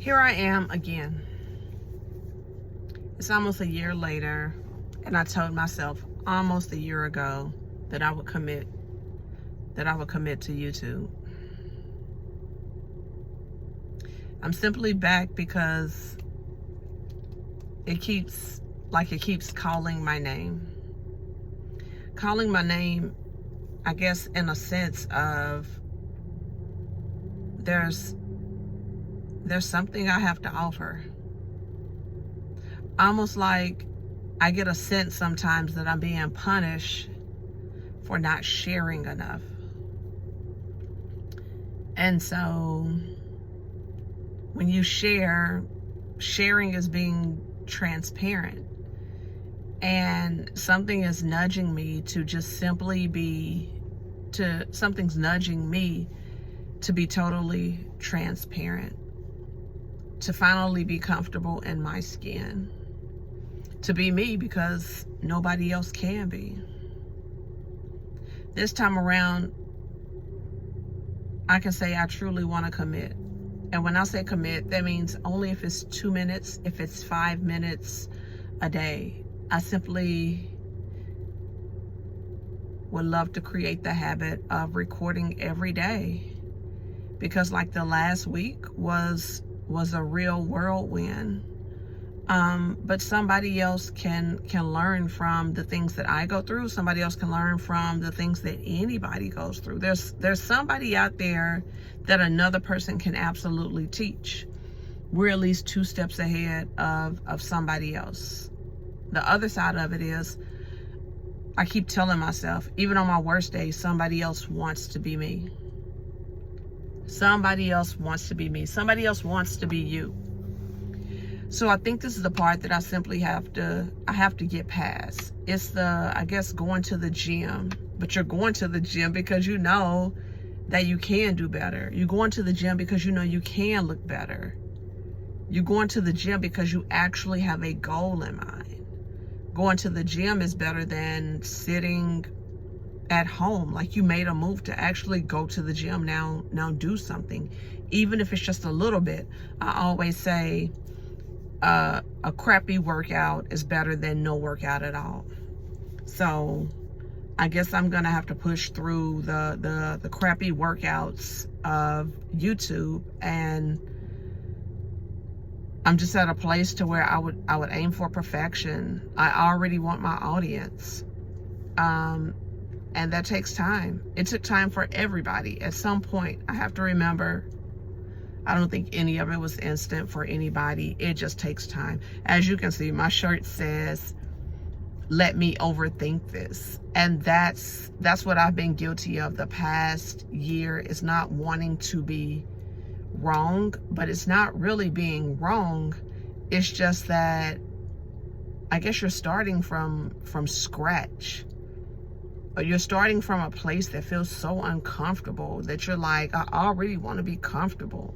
Here I am again. It's almost a year later, and I told myself almost a year ago that I would commit to YouTube. I'm simply back because it keeps calling my name. Calling my name, I guess, in a sense of there's something I have to offer. Almost like I get a sense sometimes that I'm being punished for not sharing enough. And so when you sharing is being transparent. And something is nudging me to just simply something's nudging me to be totally transparent, to finally be comfortable in my skin, to be me because nobody else can be. This time around, I can say I truly want to commit. And when I say commit, that means only if it's 2 minutes, if it's 5 minutes a day. I simply would love to create the habit of recording every day, because like the last week was a real whirlwind. But somebody else can learn from the things that I go through. Somebody else can learn from the things that anybody goes through. There's somebody out there that another person can absolutely teach. We're at least 2 steps ahead of somebody else. The other side of it is, I keep telling myself, even on my worst days, somebody else wants to be me. Somebody else wants to be me. Somebody else wants to be you. So I think this is the part that I simply have to get past. It's I guess, going to the gym. But you're going to the gym because you know that you can do better. You're going to the gym because you know you can look better. You're going to the gym because you actually have a goal in mind. Going to the gym is better than sitting at home. Like, you made a move to actually go to the gym. Now do something, even if it's just a little bit. I always say a crappy workout is better than no workout at all. So I guess I'm gonna have to push through the crappy workouts of YouTube, and I'm just at a place to where I would aim for perfection. I already want my audience. And that takes time. It took time for everybody. At some point, I have to remember, I don't think any of it was instant for anybody. It just takes time. As you can see, my shirt says, "Let me overthink this." And that's what I've been guilty of the past year, is not wanting to be wrong. But it's not really being wrong. It's just that I guess you're starting from scratch. Or you're starting from a place that feels so uncomfortable that you're like, I already want to be comfortable.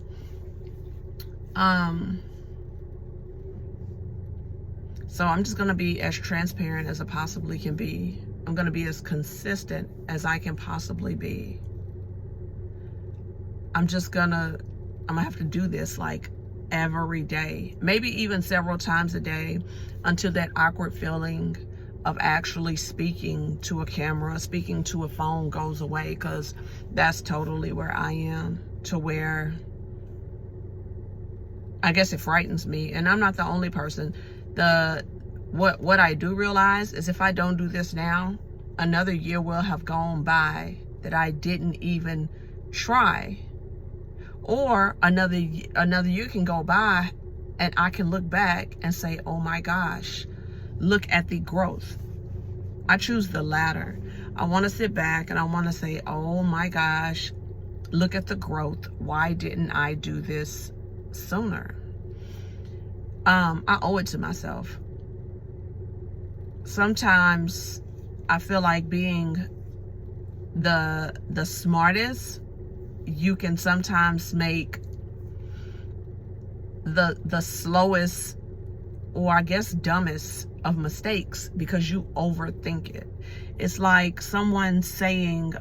So I'm just going to be as transparent as I possibly can be. I'm going to be as consistent as I can possibly be. I'm gonna have to do this like every day, maybe even several times a day, until that awkward feeling of actually speaking to a camera, speaking to a phone goes away, because that's totally where I am, to where I guess it frightens me. And I'm not the only person. What I do realize is, if I don't do this now, another year will have gone by that I didn't even try. Or another year can go by and I can look back and say, oh my gosh, look at the growth. I choose the latter. I want to sit back and I want to say, oh my gosh, look at the growth. Why didn't I do this sooner? I owe it to myself. Sometimes I feel like being the smartest, you can sometimes make the slowest, or I guess dumbest, of mistakes because you overthink it. It's like someone saying,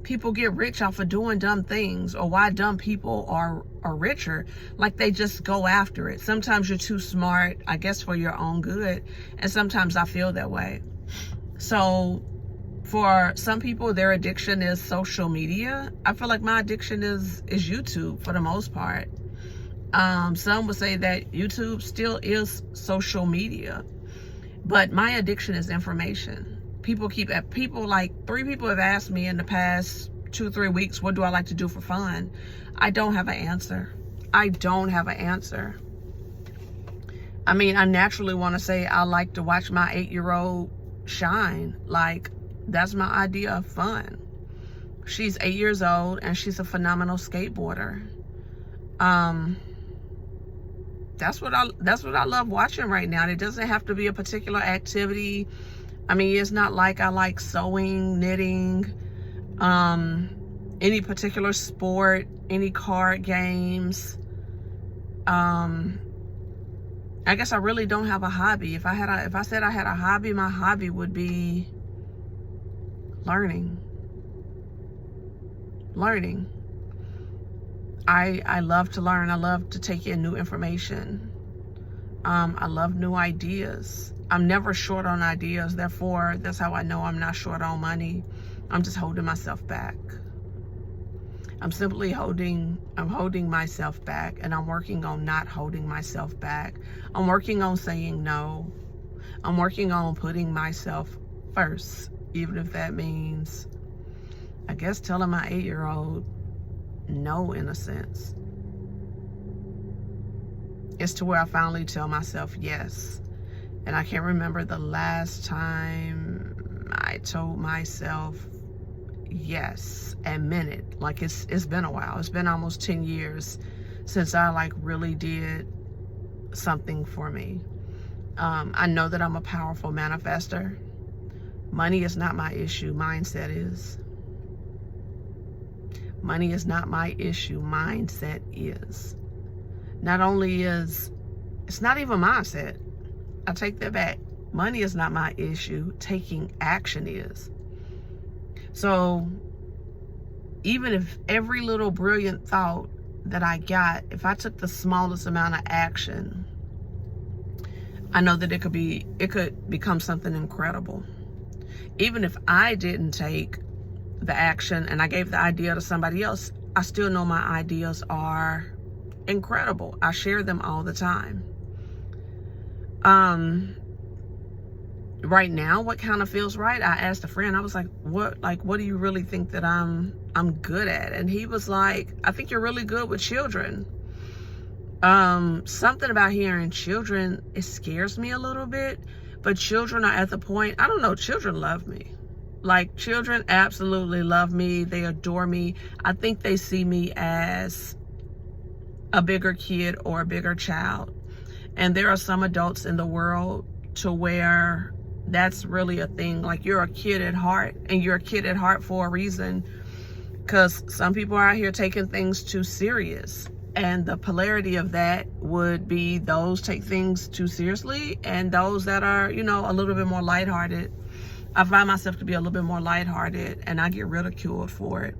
people get rich off of doing dumb things, or why dumb people are richer. Like, they just go after it. Sometimes you're too smart, I guess, for your own good. And sometimes I feel that way. So for some people, their addiction is social media. I feel like my addiction is YouTube for the most part. Some would say that YouTube still is social media, but my addiction is information. Like 3 people have asked me in the past 2-3 weeks, what do I like to do for fun? I don't have an answer. I don't have an answer. I mean, I naturally want to say I like to watch my 8-year-old shine. Like, that's my idea of fun. She's 8 years old and she's a phenomenal skateboarder. That's what I love watching right now. It doesn't have to be a particular activity. I mean, it's not like I like sewing, knitting, any particular sport, any card games. I guess I really don't have a hobby. If I said I had a hobby, my hobby would be learning. I love to learn. I love to take in new information. I love new ideas. I'm never short on ideas. Therefore, that's how I know I'm not short on money. I'm just holding myself back. I'm holding myself back, and I'm working on not holding myself back. I'm working on saying no. I'm working on putting myself first, even if that means, I guess, telling my 8-year-old no, in a sense. It's to where I finally tell myself yes. And I can't remember the last time I told myself yes and meant it. Like, it's been a while. It's been almost 10 years since I like really did something for me. I know that I'm a powerful manifester. Money is not my issue. Mindset is. Money is not my issue. Mindset is. Not only is, it's not even mindset. I take that back. Money is not my issue. Taking action is. So even if every little brilliant thought that I got, if I took the smallest amount of action, I know that it could become something incredible. Even if I didn't take the action and I gave the idea to somebody else, I still know my ideas are incredible. I share them all the time. Right now, what kind of feels right? I asked a friend, I was like, what do you really think that I'm good at? And he was like, I think you're really good with children. Something about hearing children, it scares me a little bit, but children are at the point, I don't know, children love me. Like, children absolutely love me. They adore me. I think they see me as a bigger kid or a bigger child. And there are some adults in the world to where that's really a thing. Like, you're a kid at heart, and you're a kid at heart for a reason, because some people are out here taking things too serious. And the polarity of that would be those take things too seriously and those that are, you know, a little bit more lighthearted. I find myself to be a little bit more lighthearted, and I get ridiculed for it,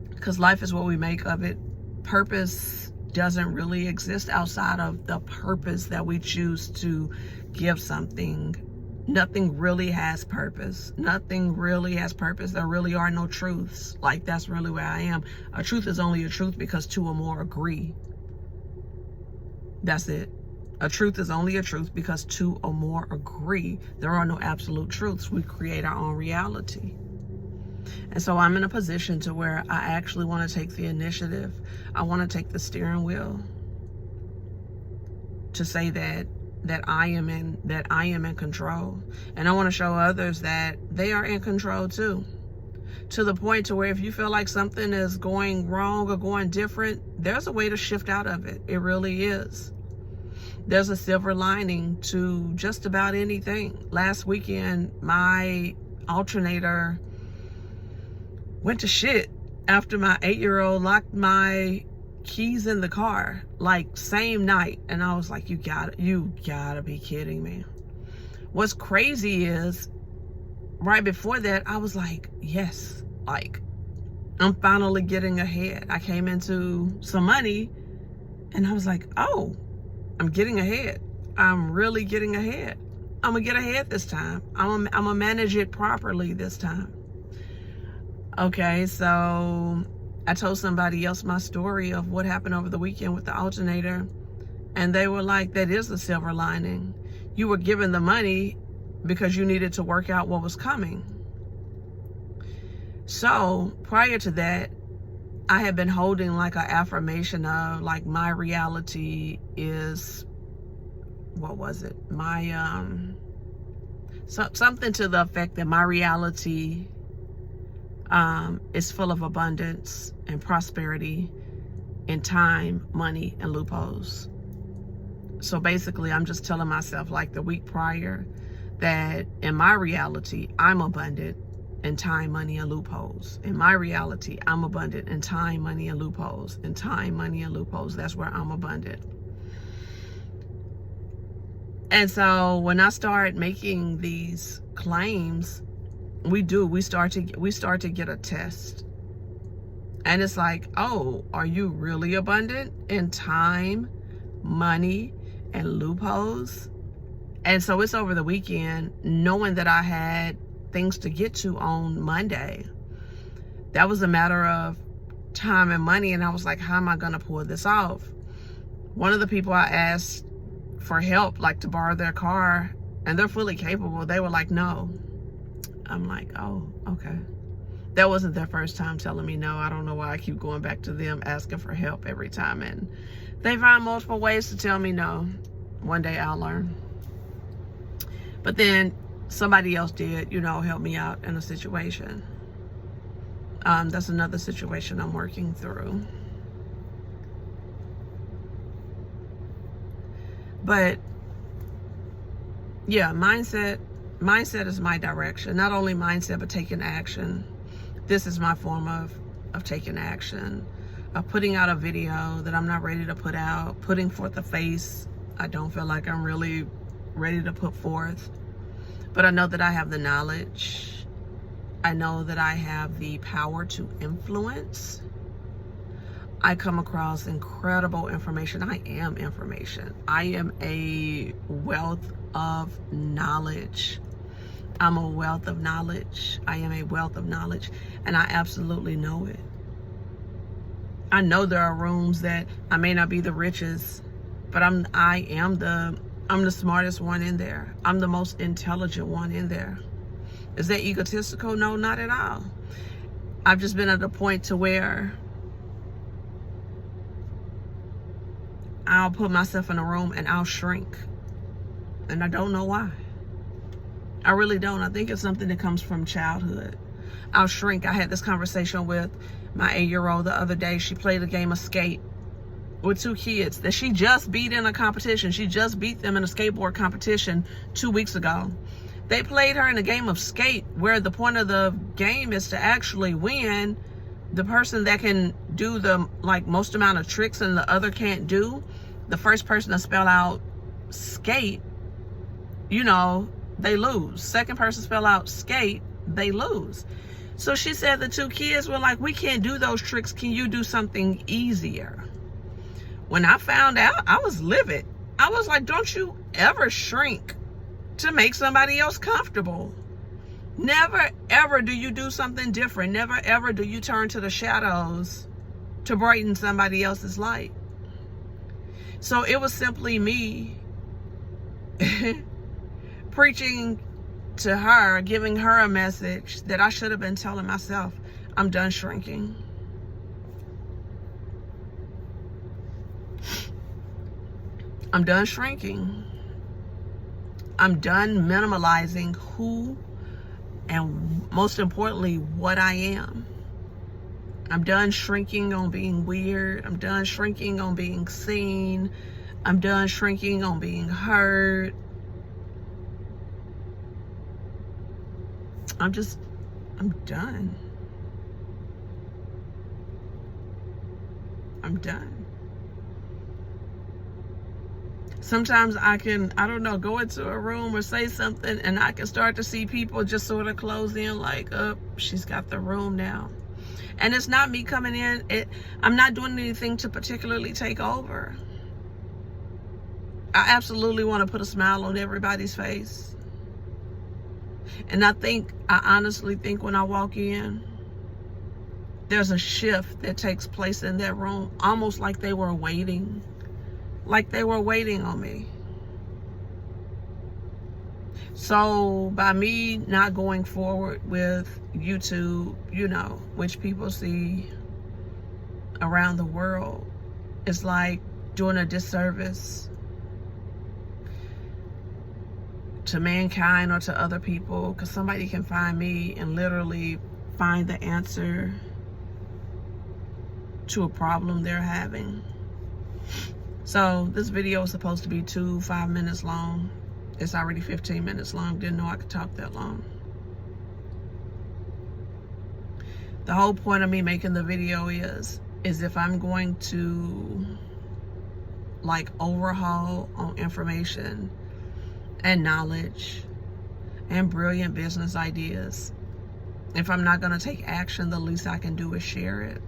because life is what we make of it. Purpose doesn't really exist outside of the purpose that we choose to give something. Nothing really has purpose. Nothing really has purpose. There really are no truths. Like, that's really where I am. A truth is only a truth because 2 or more agree. That's it. A truth is only a truth because 2 or more agree. There are no absolute truths. We create our own reality. And so I'm in a position to where I actually want to take the initiative. I want to take the steering wheel to say that I am in control. And I want to show others that they are in control too. To the point to where if you feel like something is going wrong or going different, there's a way to shift out of it. It really is. There's a silver lining to just about anything. Last weekend, my alternator went to shit after my 8-year-old locked my keys in the car, like, same night. And I was like, you gotta be kidding me. What's crazy is right before that, I was like, yes, Like, I'm finally getting ahead. I came into some money and I was like, oh, I'm getting ahead. I'm really getting ahead. I'm gonna get ahead this time. I'm gonna manage it properly this time. Okay, so I told somebody else my story of what happened over the weekend with the alternator, and they were like, that is a silver lining. You were given the money because you needed to work out what was coming. So prior to that, I had been holding like an affirmation of like my reality is, what was it? Something to the effect that my reality is full of abundance and prosperity in time, money, and loopholes. So basically, I'm just telling myself like the week prior that in my reality, I'm abundant in time, money, and loopholes. In my reality, I'm abundant in time, money, and loopholes. In time, money, and loopholes, that's where I'm abundant. And so when I start making these claims, we start to get a test. And it's like, oh, are you really abundant in time, money, and loopholes? And so it's over the weekend, knowing that I had things to get to on Monday. That was a matter of time and money, and I was like, how am I gonna pull this off? One of the people I asked for help, like to borrow their car, and they're fully capable, they were like, no. I'm like, oh, okay. That wasn't their first time telling me no. I don't know why I keep going back to them asking for help every time, and they find multiple ways to tell me no. One day I'll learn. But then somebody else did, help me out in a situation. That's another situation I'm working through. But yeah, mindset is my direction. Not only mindset, but taking action. This is my form of taking action, of putting out a video that I'm not ready to put out, putting forth a face I don't feel like I'm really ready to put forth. But I know that I have the knowledge. I know that I have the power to influence. I come across incredible information. I am information. I am a wealth of knowledge. I'm a wealth of knowledge. I am a wealth of knowledge, and I absolutely know it. I know there are rooms that I may not be the richest, but I am the smartest one in there. I'm the most intelligent one in there. Is that egotistical? No, not at all. I've just been at a point to where I'll put myself in a room and I'll shrink. And I don't know why. I really don't. I think it's something that comes from childhood. I'll shrink. I had this conversation with my 8-year-old the other day. She played a game of skate with 2 kids that she just beat in a competition. She just beat them in a skateboard competition 2 weeks ago. They played her in a game of skate where the point of the game is to actually win. The person that can do the most amount of tricks and the other can't do, the first person to spell out skate, they lose. Second person spell out skate, they lose. So she said the 2 kids were like, we can't do those tricks. Can you do something easier? When I found out, I was livid. I was like, don't you ever shrink to make somebody else comfortable. Never, ever do you do something different. Never, ever do you turn to the shadows to brighten somebody else's light. So it was simply me preaching to her, giving her a message that I should have been telling myself. I'm done shrinking. I'm done shrinking. I'm done minimalizing who and most importantly, what I am. I'm done shrinking on being weird. I'm done shrinking on being seen. I'm done shrinking on being heard. I'm done. I'm done. Sometimes I can, I don't know, go into a room or say something and I can start to see people just sort of close in like, oh, she's got the room now. And it's not me coming in. I'm not doing anything to particularly take over. I absolutely want to put a smile on everybody's face. And I honestly think when I walk in, there's a shift that takes place in that room, almost like they were waiting. Like they were waiting on me. So by me not going forward with YouTube, you know, which people see around the world, it's like doing a disservice to mankind or to other people, because somebody can find me and literally find the answer to a problem they're having. So this video is supposed to be 5 minutes long. It's already 15 minutes long. Didn't know I could talk that long. The whole point of me making the video is if I'm going to like overhaul on information and knowledge and brilliant business ideas, if I'm not going to take action, the least I can do is share it.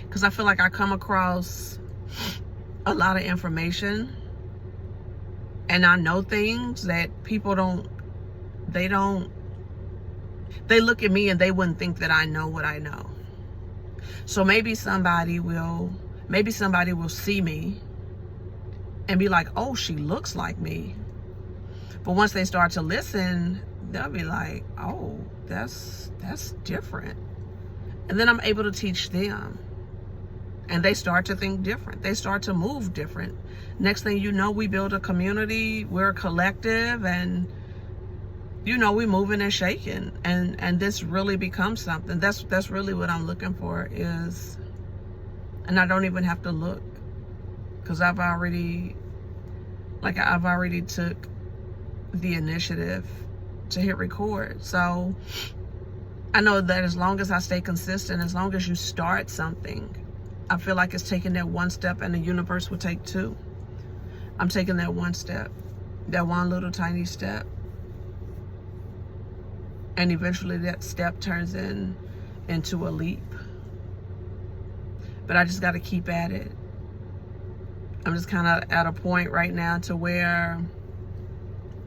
Because I feel like I come across a lot of information and I know things that people they look at me and they wouldn't think that I know what I know. So maybe somebody will see me and be like, oh, she looks like me. But once they start to listen, they'll be like, oh, that's different. And then I'm able to teach them. And they start to think different. They start to move different. Next thing you know, we build a community. We're a collective, and you know, we moving and shaking. And this really becomes something. That's really what I'm looking for is, and I don't even have to look, because I've already took the initiative to hit record. So I know that as long as I stay consistent, as long as you start something, I feel like it's taking that one step and the universe will take 2. I'm taking that one step, that one little tiny step. And eventually that step turns into a leap. But I just got to keep at it. I'm just kind of at a point right now to where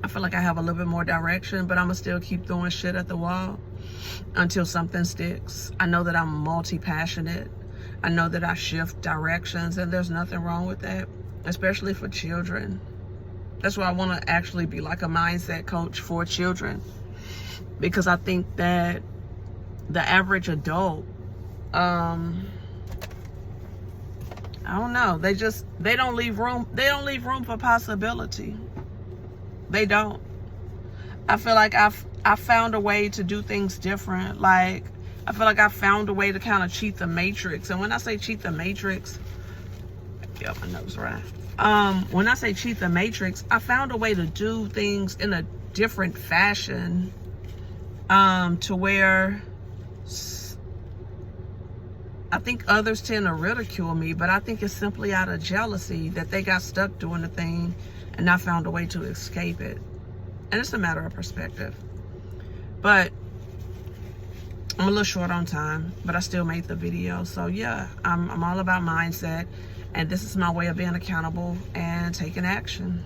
I feel like I have a little bit more direction, but I'm going to still keep throwing shit at the wall until something sticks. I know that I'm multi-passionate. I know that I shift directions, and there's nothing wrong with that, especially for children. That's why I want to actually be like a mindset coach for children, because I think that the average adult, I don't know, they don't leave room for possibility. They don't. I feel like I found a way to do things different. Like, I feel like I found a way to kind of cheat the matrix. And when I say cheat the matrix, yeah, my nose right. When I say cheat the matrix, I found a way to do things in a different fashion, to where I think others tend to ridicule me, but I think it's simply out of jealousy that they got stuck doing the thing and I found a way to escape it. And it's a matter of perspective. But I'm a little short on time, but I still made the video. So yeah, I'm all about mindset, and this is my way of being accountable and taking action.